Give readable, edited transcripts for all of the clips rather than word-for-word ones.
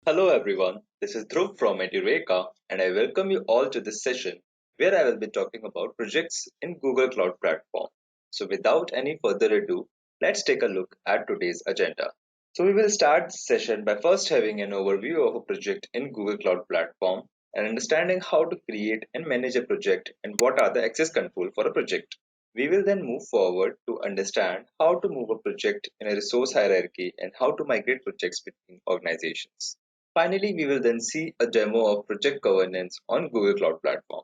Hello everyone, this is Dhruv from Edureka and I welcome you all to this session where I will be talking about projects in Google Cloud Platform. So without any further ado, let's take a look at today's agenda. So we will start this session by first having an overview of a project in Google Cloud Platform and understanding how to create and manage a project and what are the access control for a project. We will then move forward to understand how to move a project in a resource hierarchy and how to migrate projects between organizations. Finally, we will then see a demo of project governance on Google Cloud Platform.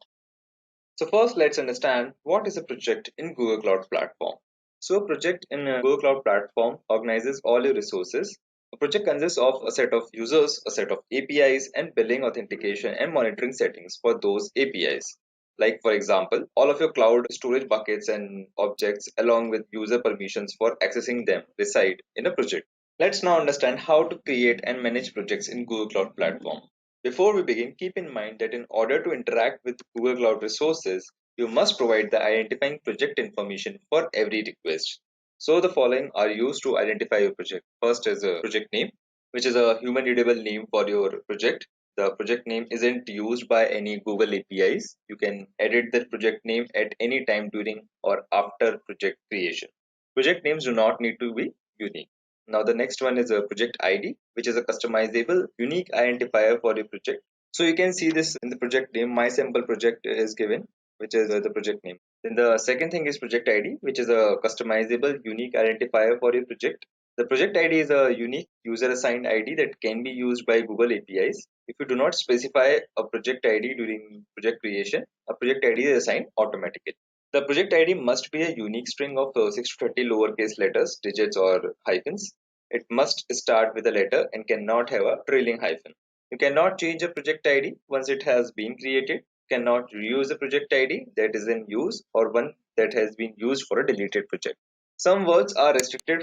So first, let's understand what is a project in Google Cloud Platform. So a project in a Google Cloud Platform organizes all your resources. A project consists of a set of users, a set of APIs, and billing authentication and monitoring settings for those APIs. Like for example, all of your cloud storage buckets and objects along with user permissions for accessing them reside in a project. Let's now understand how to create and manage projects in Google Cloud Platform. Before we begin, keep in mind that in order to interact with Google Cloud resources, you must provide the identifying project information for every request. So the following are used to identify your project. First is a project name, which is a human readable name for your project. The project name isn't used by any Google APIs. You can edit the project name at any time during or after project creation. Project names do not need to be unique. Now the next one is a project ID, which is a customizable unique identifier for your project. So you can see this in the project name. My sample project is given, which is the project name. Then the second thing is project ID, which is a customizable unique identifier for your project. The project ID is a unique user assigned ID that can be used by Google APIs. If you do not specify a project ID during project creation, a project ID is assigned automatically. The project ID must be a unique string of 6 to 30 lowercase letters, digits, or hyphens. It must start with a letter and cannot have a trailing hyphen. You cannot change a project ID once it has been created. You cannot reuse a project ID that is in use or one that has been used for a deleted project. Some words are restricted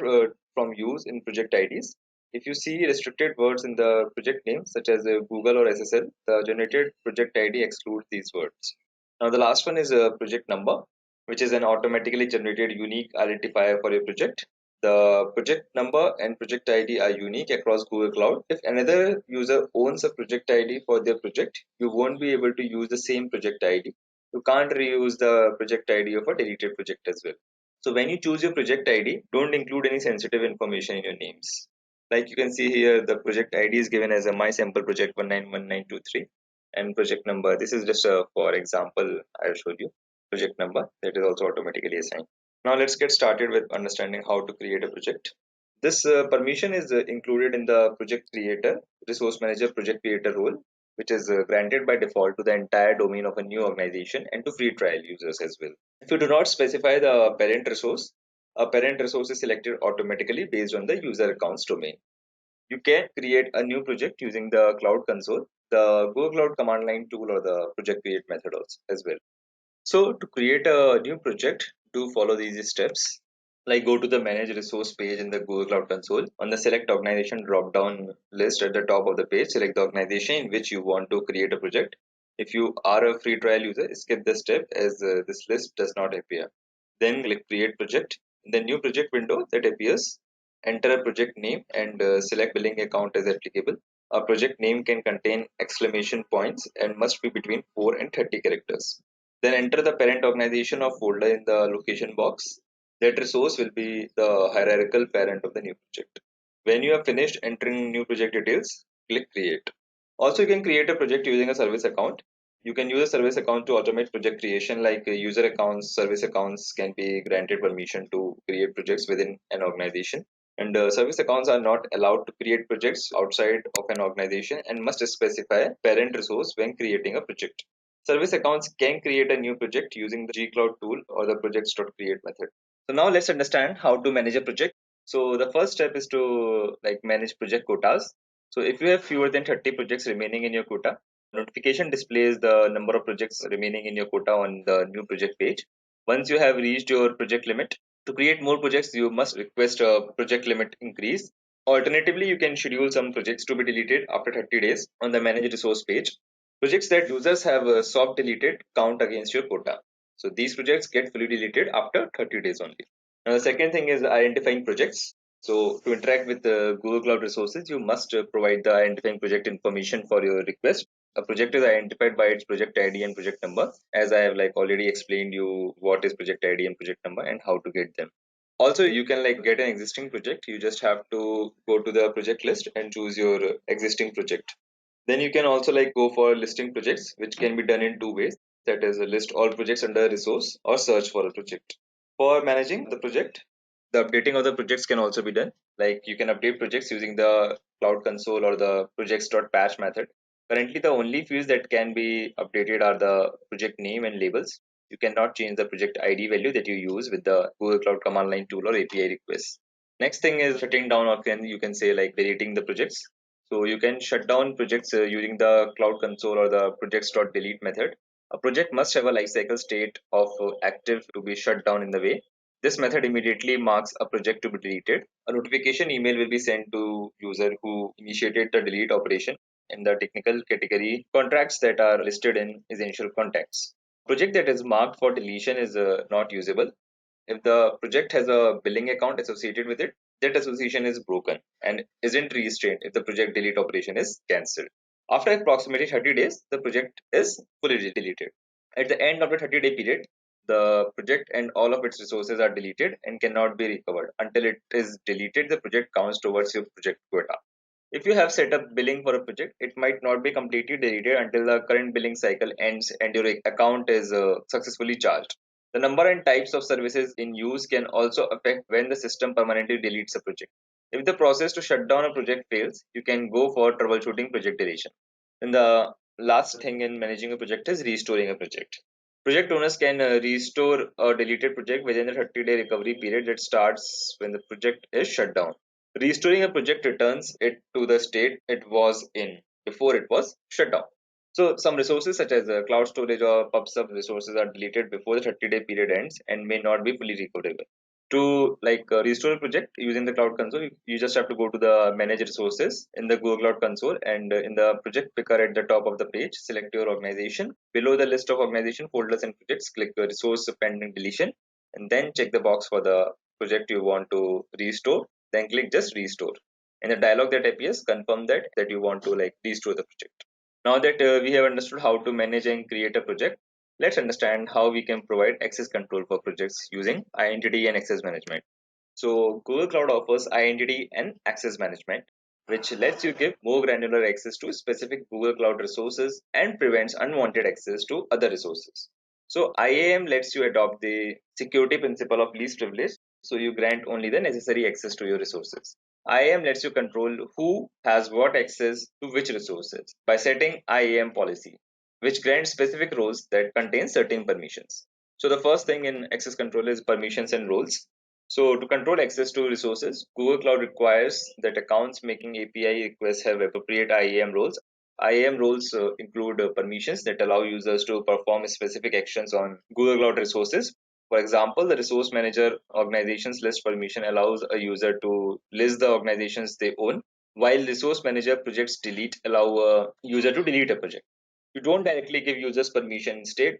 from use in project IDs. If you see restricted words in the project name, such as Google or SSL, the generated project ID excludes these words. Now, the last one is a project number, which is an automatically generated unique identifier for your project. The project number and project ID are unique across Google Cloud. If another user owns a project ID for their project, you won't be able to use the same project ID. You can't reuse the project ID of a deleted project as well. So when you choose your project ID, don't include any sensitive information in your names. Like you can see here, the project ID is given as a my sample project 191923 and project number. This is just a for example I showed you project number that is also automatically assigned. Now let's get started with understanding how to create a project. This permission is included in the project creator, resource manager project creator role, which is granted by default to the entire domain of a new organization and to free trial users as well. If you do not specify the parent resource, a parent resource is selected automatically based on the user account's domain. You can create a new project using the Cloud Console, the Google Cloud command line tool, or the project create method also as well. So to create a new project, do follow these steps. Like go to the manage resource page in the Google Cloud Console. On the select organization drop down list at the top of the page, select the organization in which you want to create a project. If you are a free trial user, skip this step as this list does not appear. Then click create project. In the new project window that appears, enter a project name and select billing account as applicable. A project name can contain exclamation points and must be between 4 and 30 characters. Then enter the parent organization or folder in the location box. That resource will be the hierarchical parent of the new project. When you have finished entering new project details, click create. Also, you can create a project using a service account. You can use a service account to automate project creation, like user accounts, service accounts can be granted permission to create projects within an organization. And service accounts are not allowed to create projects outside of an organization and must specify parent resource when creating a project. Service accounts can create a new project using the gcloud tool or the projects.create method. So now let's understand how to manage a project. So the first step is to manage project quotas. So if you have fewer than 30 projects remaining in your quota, notification displays the number of projects remaining in your quota on the new project page. Once you have reached your project limit, to create more projects, you must request a project limit increase. Alternatively, you can schedule some projects to be deleted after 30 days on the manage resource page. Projects that users have soft deleted count against your quota. So these projects get fully deleted after 30 days only. Now the second thing is identifying projects. So to interact with the Google Cloud resources, you must provide the identifying project information for your request. A project is identified by its project ID and project number, as I have like already explained you what is project ID and project number and how to get them. Also, you can like get an existing project. You just have to go to the project list and choose your existing project. Then you can also like go for listing projects, which can be done in two ways. That is, list all projects under a resource or search for a project. For managing the project, the updating of the projects can also be done. Like you can update projects using the Cloud Console or the projects.patch method. Currently, the only fields that can be updated are the project name and labels. You cannot change the project ID value that you use with the Google Cloud Command Line tool or API requests. Next thing is shutting down, or you can say like deleting the projects. So you can shut down projects using the Cloud Console or the projects.delete method. A project must have a lifecycle state of active to be shut down in the way. This method immediately marks a project to be deleted. A notification email will be sent to user who initiated the delete operation. In the technical category, contracts that are listed in essential contacts. Project that is marked for deletion is not usable. If the project has a billing account associated with it, that association is broken and isn't restrained if the project delete operation is cancelled. After approximately 30 days, the project is fully deleted. At the end of the 30-day period, the project and all of its resources are deleted and cannot be recovered. Until it is deleted, the project counts towards your project quota. If you have set up billing for a project, it might not be completely deleted until the current billing cycle ends and your account is successfully charged. The number and types of services in use can also affect when the system permanently deletes a project. If the process to shut down a project fails, you can go for troubleshooting project deletion. And the last thing in managing a project is restoring a project. Project owners can restore a deleted project within the 30-day recovery period that starts when the project is shut down. Restoring a project returns it to the state it was in before it was shut down. So some resources such as cloud storage or PubSub resources are deleted before the 30-day period ends and may not be fully recoverable. To restore a project using the Cloud Console, you just have to go to the Manage Resources in the Google Cloud Console, and in the project picker at the top of the page, select your organization. Below the list of organization folders and projects, click Resource Pending Deletion, and then check the box for the project you want to restore. Then click just Restore. In the dialog that appears, confirm that you want to restore the project. Now that we have understood how to manage and create a project, let's understand how we can provide access control for projects using identity and access management. So Google Cloud offers identity and access management, which lets you give more granular access to specific Google Cloud resources and prevents unwanted access to other resources. So IAM lets you adopt the security principle of least privilege, so you grant only the necessary access to your resources. IAM lets you control who has what access to which resources by setting IAM policy, which grants specific roles that contain certain permissions. So the first thing in access control is permissions and roles. So to control access to resources, Google Cloud requires that accounts making API requests have appropriate IAM roles. IAM roles include permissions that allow users to perform specific actions on Google Cloud resources. For example, the resource manager organizations list permission allows a user to list the organizations they own, while resource manager projects delete allow a user to delete a project. You don't directly give users permission. Instead,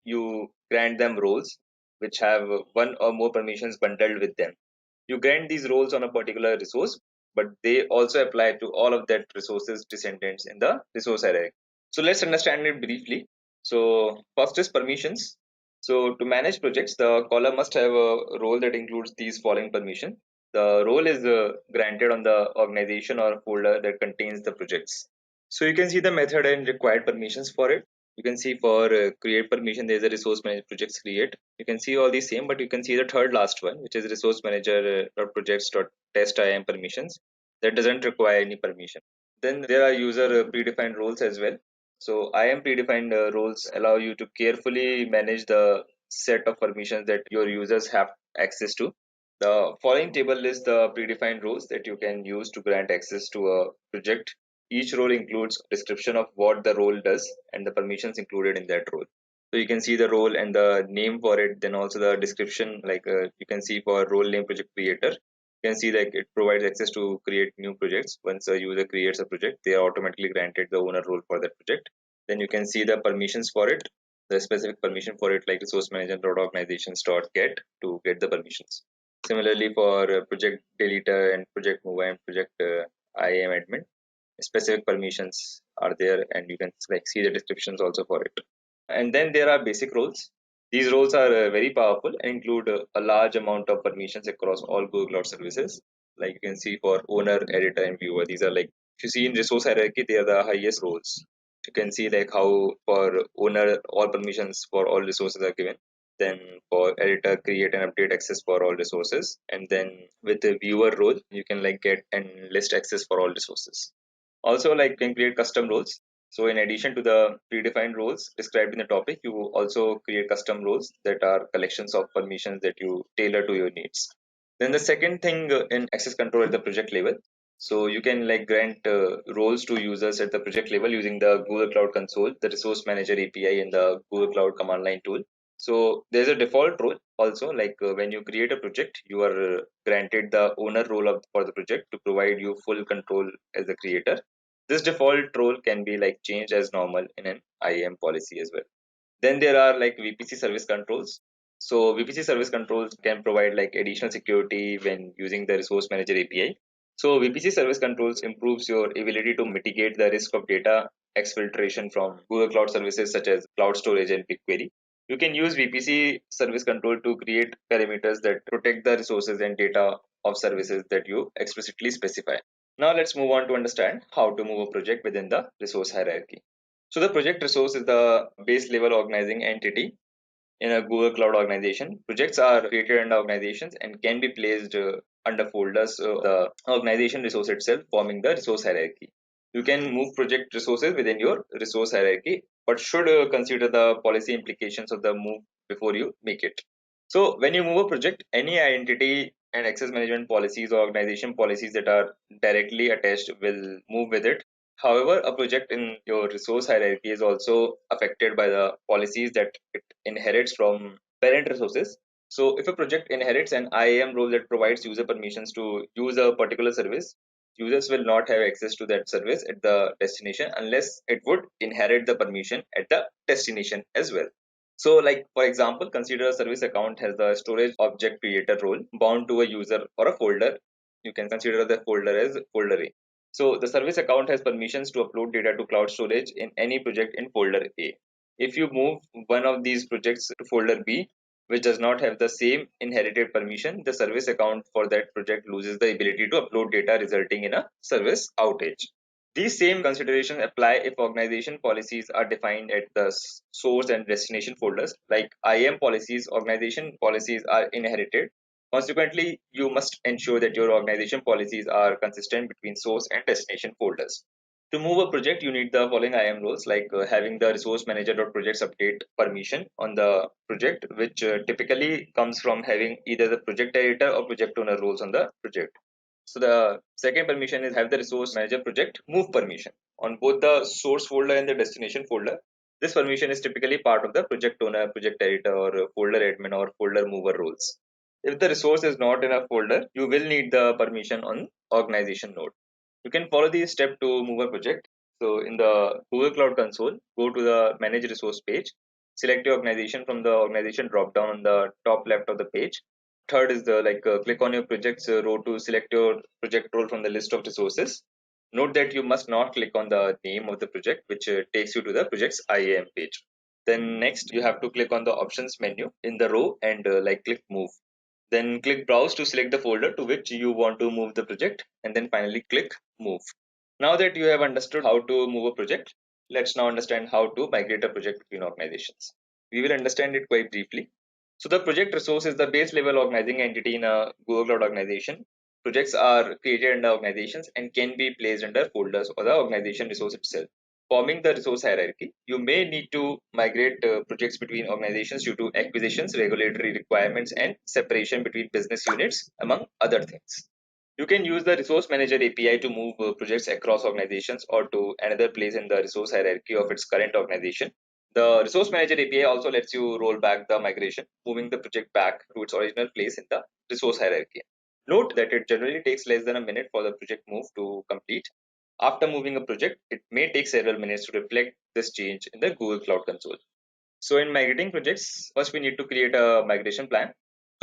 you grant them roles which have one or more permissions bundled with them. You grant these roles on a particular resource, but they also apply to all of that resource's descendants in the resource array. So let's understand it briefly. So first is permissions. So to manage projects, the caller must have a role that includes these following permissions. The role is granted on the organization or folder that contains the projects. So you can see the method and required permissions for it. You can see for create permission, there's a resource manager projects create. You can see all these same, but you can see the third last one, which is resource manager projects test IAM permissions. That doesn't require any permission. Then there are user predefined roles as well. So IAM predefined roles allow you to carefully manage the set of permissions that your users have access to. The following table lists the predefined roles that you can use to grant access to a project. Each role includes a description of what the role does and the permissions included in that role. So you can see the role and the name for it, then also the description, you can see for role name project creator. You can see that it provides access to create new projects. Once a user creates a project, they are automatically granted the owner role for that project. Then you can see the permissions for it, the specific permission for it, like resource manager organizations.get to get the permissions. Similarly, for project deleter and project mover and project IAM admin, specific permissions are there, and you can like see the descriptions also for it. And then there are basic roles. These roles are very powerful and include a large amount of permissions across all Google Cloud services. Like you can see for owner, editor, and viewer, these are like, if you see in resource hierarchy, they are the highest roles. You can see like how for owner all permissions for all resources are given. Then for editor, create and update access for all resources. And then with the viewer role, you can like get and list access for all resources. Also, like can create custom roles. So in addition to the predefined roles described in the topic, you also create custom roles that are collections of permissions that you tailor to your needs. Then the second thing in access control at the project level. So you can like grant roles to users at the project level using the Google Cloud Console, the Resource Manager API, and the Google Cloud Command Line tool. So there's a default role also, like when you create a project, you are granted the owner role for the project to provide you full control as the creator. This default role can be like changed as normal in an IAM policy as well. Then there are like VPC service controls. So VPC service controls can provide like additional security when using the resource manager API. So VPC service controls improves your ability to mitigate the risk of data exfiltration from Google Cloud services such as cloud storage and BigQuery. You can use VPC service control to create parameters that protect the resources and data of services that you explicitly specify. Now let's move on to understand how to move a project within the resource hierarchy. So the project resource is the base level organizing entity in a Google Cloud organization. Projects are created under organizations and can be placed under folders of the organization resource itself, forming the resource hierarchy. You can move project resources within your resource hierarchy, but should consider the policy implications of the move before you make it. So when you move a project, any identity and access management policies or organization policies that are directly attached will move with it. However, a project in your resource hierarchy is also affected by the policies that it inherits from parent resources. So if a project inherits an IAM role that provides user permissions to use a particular service, users will not have access to that service at the destination unless it would inherit the permission at the destination as well. So like for example, consider a service account has the storage object creator role bound to a user or a folder. You can consider the folder as folder A. So the service account has permissions to upload data to cloud storage in any project in folder A. If you move one of these projects to folder B, which does not have the same inherited permission, the service account for that project loses the ability to upload data, resulting in a service outage. These same considerations apply if organization policies are defined at the source and destination folders. Like IAM policies, organization policies are inherited. Consequently, you must ensure that your organization policies are consistent between source and destination folders. To move a project, you need the following IAM roles, like having the resource manager.projects update permission on the project, which typically comes from having either the project editor or project owner roles on the project. So the second permission is have the resource manager project move permission on both the source folder and the destination folder. This permission is typically part of the project owner, project editor, or folder admin or folder mover roles. If the resource is not in a folder, you will need the permission on organization node. You can follow these steps to move a project. So in the Google Cloud Console, go to the manage resource page, select your organization from the organization drop down on the top left of the page. Third is the click on your projects row to select your project role from the list of resources. Note that you must not click on the name of the project, which takes you to the project's IAM page. Then next you have to click on the options menu in the row and click move. Then click browse to select the folder to which you want to move the project, and then finally click move. Now that you have understood how to move a project, let's now understand how to migrate a project between organizations. We will understand it quite briefly. So the project resource is the base level organizing entity in a Google Cloud organization. Projects are created under organizations and can be placed under folders or the organization resource itself. Forming the resource hierarchy, you may need to migrate projects between organizations due to acquisitions, regulatory requirements, and separation between business units, among other things. You can use the resource manager API to move projects across organizations or to another place in the resource hierarchy of its current organization. The resource manager API also lets you roll back the migration, moving the project back to its original place in the resource hierarchy. Note that it generally takes less than a minute for the project move to complete. After moving a project, it may take several minutes to reflect this change in the Google Cloud Console. So in migrating projects, first we need to create a migration plan.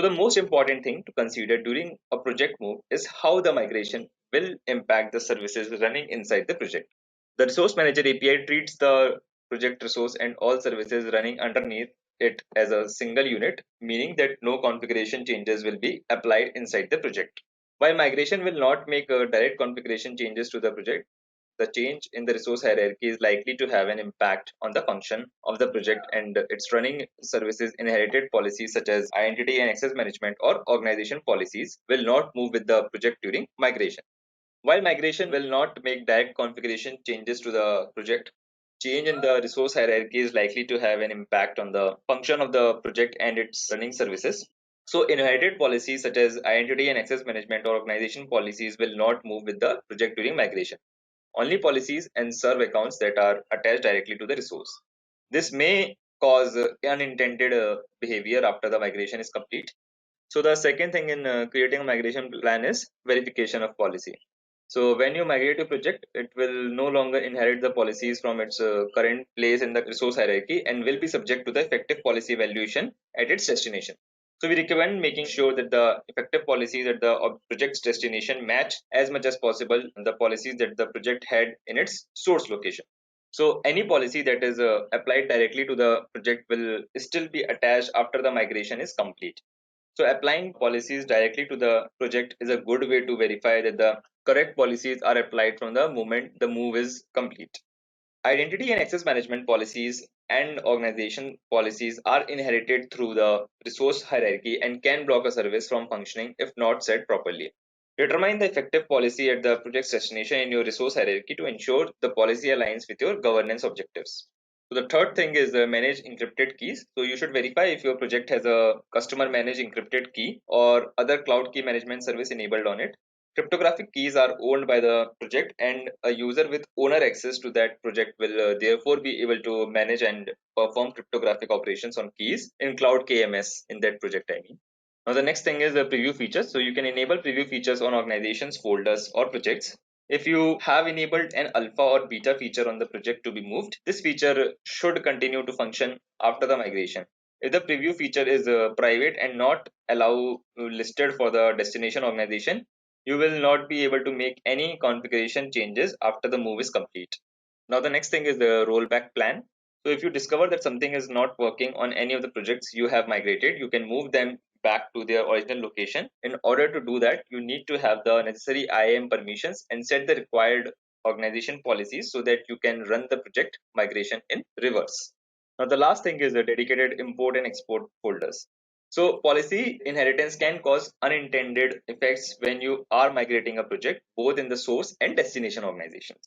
So the most important thing to consider during a project move is how the migration will impact the services running inside the project. The Resource Manager API treats the project resource and all services running underneath it as a single unit, meaning that no configuration changes will be applied inside the project. While migration will not make direct configuration changes to the project, the change in the resource hierarchy is likely to have an impact on the function of the project and its running services. Inherited policies such as identity and access management or organization policies will not move with the project during migration. While migration will not make direct configuration changes to the project, change in the resource hierarchy is likely to have an impact on the function of the project and its running services. So inherited policies such as identity and access management or organization policies will not move with the project during migration. Only policies and serve accounts that are attached directly to the resource. This may cause unintended behavior after the migration is complete. So the second thing in creating a migration plan is verification of policy. So when you migrate a project, it will no longer inherit the policies from its current place in the resource hierarchy and will be subject to the effective policy evaluation at its destination. So we recommend making sure that the effective policies at the project's destination match as much as possible the policies that the project had in its source location. So any policy that is applied directly to the project will still be attached after the migration is complete. So applying policies directly to the project is a good way to verify that the correct policies are applied from the moment the move is complete. Identity and access management policies and organization policies are inherited through the resource hierarchy and can block a service from functioning if not set properly. Determine the effective policy at the project's destination in your resource hierarchy to ensure the policy aligns with your governance objectives. So the third thing is manage encrypted keys. So you should verify if your project has a customer managed encrypted key or other cloud key management service enabled on it. Cryptographic keys are owned by the project, and a user with owner access to that project will therefore be able to manage and perform cryptographic operations on keys in cloud KMS in that project. I mean. Now the next thing is the preview features. So you can enable preview features on organizations, folders, or projects. If you have enabled an alpha or beta feature on the project to be moved, this feature should continue to function after the migration. If the preview feature is private and not allow listed for the destination organization, you will not be able to make any configuration changes after the move is complete. Now the next thing is the rollback plan. So if you discover that something is not working on any of the projects you have migrated, you can move them back to their original location. In order to do that, you need to have the necessary IAM permissions and set the required organization policies so that you can run the project migration in reverse. Now the last thing is the dedicated import and export folders. So policy inheritance can cause unintended effects when you are migrating a project both in the source and destination organizations.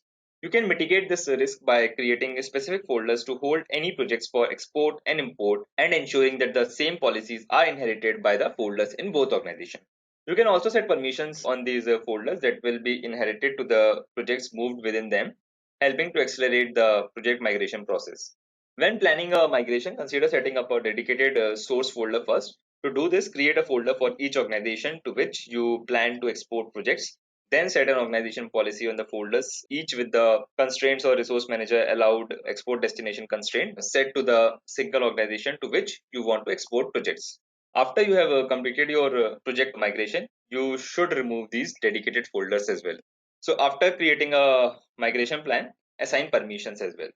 You can mitigate this risk by creating specific folders to hold any projects for export and import and ensuring that the same policies are inherited by the folders in both organizations. You can also set permissions on these folders that will be inherited to the projects moved within them, helping to accelerate the project migration process. When planning a migration, consider setting up a dedicated source folder first. To do this, create a folder for each organization to which you plan to export projects. Then set an organization policy on the folders, each with the constraints or resource manager allowed export destination constraint set to the single organization to which you want to export projects. After you have completed your project migration, you should remove these dedicated folders as well. So after creating a migration plan, assign permissions as well.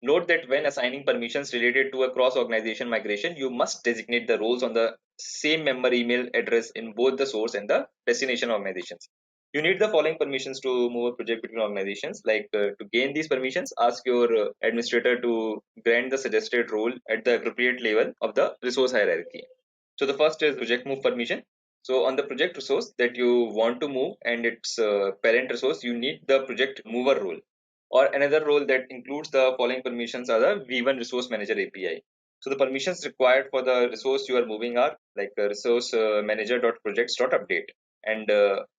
Note that when assigning permissions related to a cross-organization migration, you must designate the roles on the same member email address in both the source and the destination organizations. You need the following permissions to move a project between organizations. To gain these permissions, ask your administrator to grant the suggested role at the appropriate level of the resource hierarchy. So the first is project move permission. So on the project resource that you want to move and its parent resource, you need the project mover role. Or another role that includes the following permissions are the V1 Resource Manager API. So the permissions required for the resource you are moving are like resource manager.projects.update. And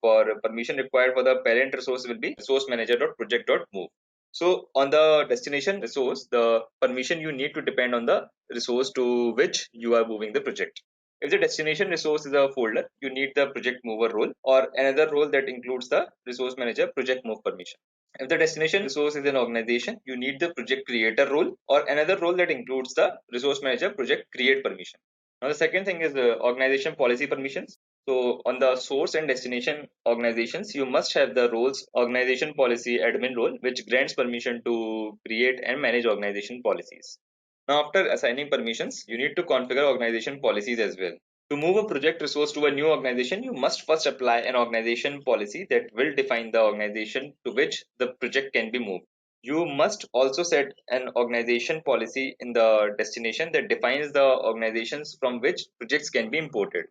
for permission required for the parent resource will be resource manager.project.move. So on the destination resource, the permission you need to depend on the resource to which you are moving the project. If the destination resource is a folder, you need the project mover role or another role that includes the resource manager project move permission. If the destination resource is an organization, you need the project creator role or another role that includes the resource manager project create permission. Now the second thing is the organization policy permissions. So on the source and destination organizations, you must have the roles organization policy admin role, which grants permission to create and manage organization policies. Now after assigning permissions, you need to configure organization policies as well. To move a project resource to a new organization, you must first apply an organization policy that will define the organization to which the project can be moved. You must also set an organization policy in the destination that defines the organizations from which projects can be imported.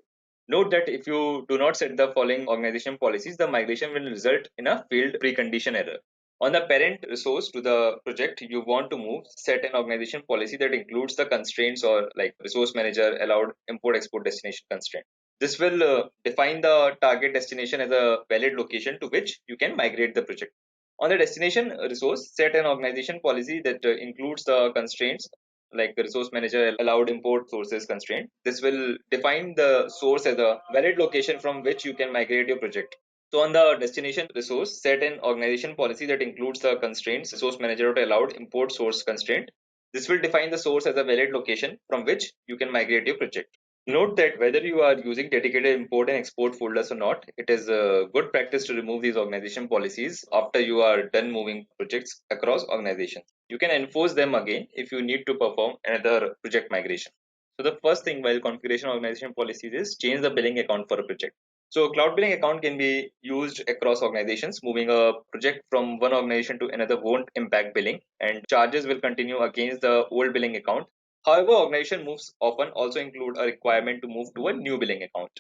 Note that if you do not set the following organization policies, the migration will result in a failed precondition error. On the parent resource to the project you want to move, set an organization policy that includes the constraints or like resource manager allowed import export destination constraint. This will define the target destination as a valid location to which you can migrate the project. On the destination resource, set an organization policy that includes the constraints like the resource manager allowed import sources constraint. This will define the source as a valid location from which you can migrate your project. So on the destination resource, set an organization policy that includes the constraints resource manager allowed import source constraint. This will define the source as a valid location from which you can migrate your project. Note that whether you are using dedicated import and export folders or not, it is a good practice to remove these organization policies after you are done moving projects across organizations. You can enforce them again if you need to perform another project migration. So the first thing while configuration organization policies is change the billing account for a project. So cloud billing account can be used across organizations. Moving a project from one organization to another won't impact billing, and charges will continue against the old billing account. However, organization moves often also include a requirement to move to a new billing account.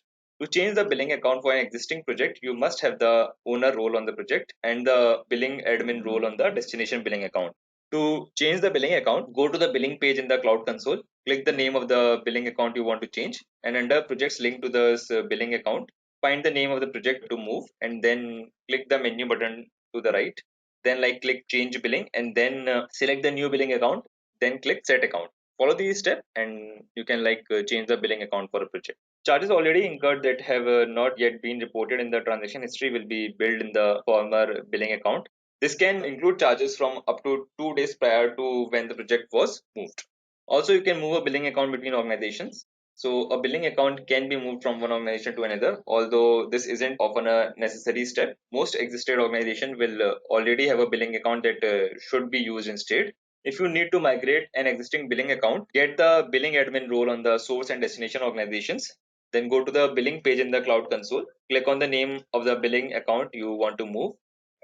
To change the billing account for an existing project, you must have the owner role on the project and the billing admin role on the destination billing account. To change the billing account, go to the billing page in the Cloud Console, click the name of the billing account you want to change, and under projects linked to this billing account, find the name of the project to move, and then click the menu button to the right. Then click change billing, and then select the new billing account, then click set account. Follow these steps and you can change the billing account for a project. Charges already incurred that have not yet been reported in the transaction history will be billed in the former billing account. This can include charges from up to 2 days prior to when the project was moved. Also, you can move a billing account between organizations. So a billing account can be moved from one organization to another, although this isn't often a necessary step. Most existing organizations will already have a billing account that should be used instead. If you need to migrate an existing billing account, get the billing admin role on the source and destination organizations. Then go to the billing page in the Cloud Console. Click on the name of the billing account you want to move.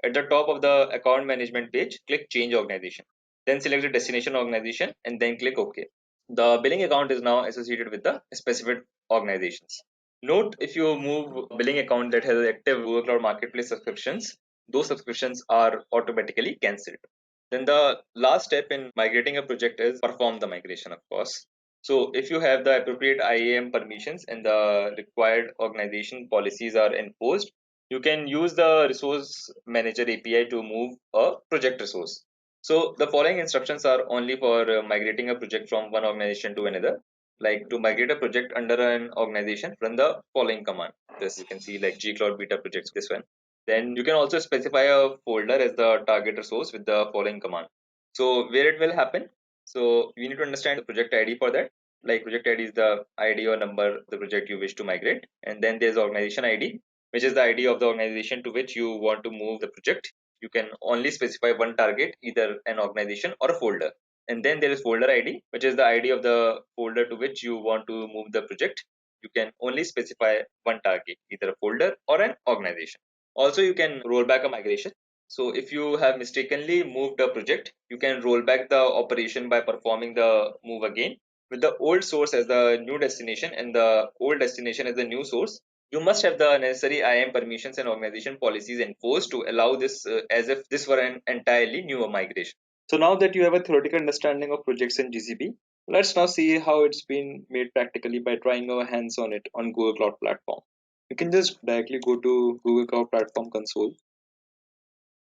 At the top of the account management page, click change organization. Then select the destination organization and then click OK. The billing account is now associated with the specific organizations. Note if you move a billing account that has active Google Cloud Marketplace subscriptions, those subscriptions are automatically cancelled. Then the last step in migrating a project is perform the migration, of course. So if you have the appropriate IAM permissions and the required organization policies are enforced, you can use the resource manager API to move a project resource. So the following instructions are only for migrating a project from one organization to another. Like to migrate a project under an organization, run the following command. This you can see like �:Cloud beta projects, this one. Then you can also specify a folder as the target resource with the following command. So where it will happen? So you need to understand the project ID for that. Like project ID is the ID or number of the project you wish to migrate. And then there's organization ID, which is the ID of the organization to which you want to move the project. You can only specify one target, either an organization or a folder. And then there is folder ID, which is the ID of the folder to which you want to move the project. You can only specify one target, either a folder or an organization. Also, you can roll back a migration. So if you have mistakenly moved a project, you can roll back the operation by performing the move again with the old source as the new destination and the old destination as the new source. You must have the necessary IAM permissions and organization policies enforced to allow this as if this were an entirely new migration. So now that you have a theoretical understanding of projects in GCP, let's now see how it's been made practically by trying our hands on it on Google Cloud Platform. You can just directly go to Google Cloud Platform console.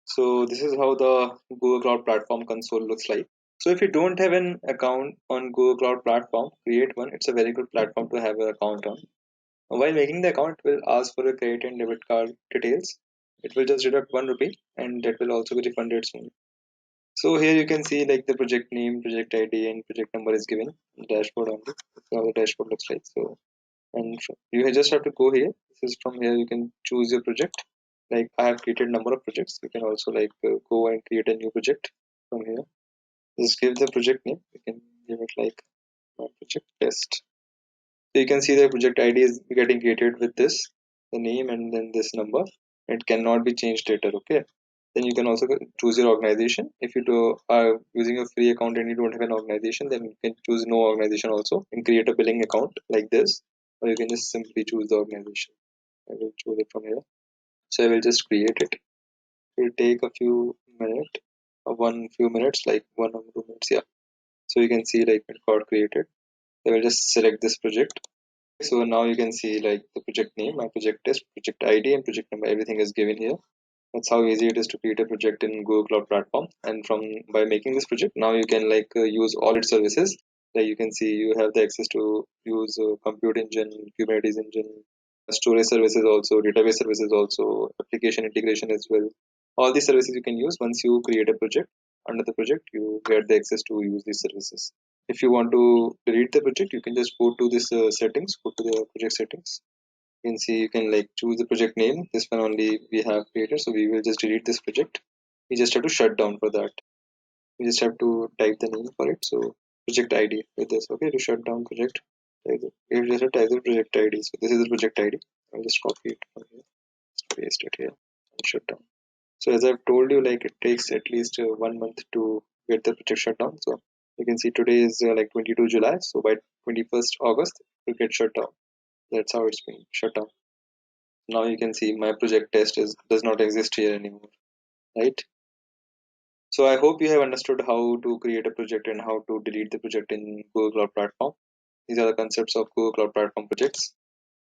So this is how the Google Cloud Platform console looks like. So if you don't have an account on Google Cloud Platform, create one. It's a very good platform to have an account on. While making the account, it will ask for a credit and debit card details. It will just deduct 1 rupee and that will also be refunded soon. So here you can see like the project name, project ID, and project number is given. Dashboard only. This is how the dashboard looks like. So, and you just have to go here. This is from here you can choose your project. Like I have created number of projects. You can also like go and create a new project from here. Just give the project name. You can give it like my project test. So you can see the project ID is getting created with this, the name and then this number. It cannot be changed later. Okay. Then you can also choose your organization. If you are using a free account and you don't have an organization, then you can choose no organization also and create a billing account like this, or you can just simply choose the organization. I will choose it from here. So I will just create it. It will take a few minutes, few minutes, like 1 or 2 minutes. Yeah. So you can see like it got created. I will just select this project. So now you can see like the project name, my project test, project ID, and project number. Everything is given here. That's how easy it is to create a project in Google Cloud Platform. And from by making this project, now you can like use all its services. Like you can see, you have the access to use Compute Engine, Kubernetes Engine, storage services also, database services also, application integration as well. All these services you can use once you create a project. Under the project, you get the access to use these services. If you want to delete the project, you can just go to this settings, go to the project settings. You can see you can like choose the project name. This one only we have created, so we will just delete this project. We just have to shut down for that. We just have to type the name for it. So project ID with this. Okay, to shut down project. You just have to type the project ID. So this is the project ID. I'll just copy it from here, paste it here, and shut down. So as I've told you, like it takes at least 1 month to get the project shut down. So you can see today is like 22 July. So by 21st August, it will get shut down. That's how it's been shut down. Now you can see my project test is does not exist here anymore, right? So I hope you have understood how to create a project and how to delete the project in Google Cloud Platform. These are the concepts of Google Cloud Platform projects.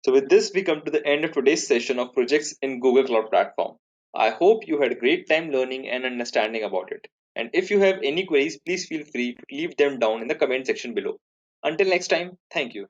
So with this, we come to the end of today's session of projects in Google Cloud Platform. I hope you had a great time learning and understanding about it. And if you have any queries, please feel free to leave them down in the comment section below. Until next time, thank you.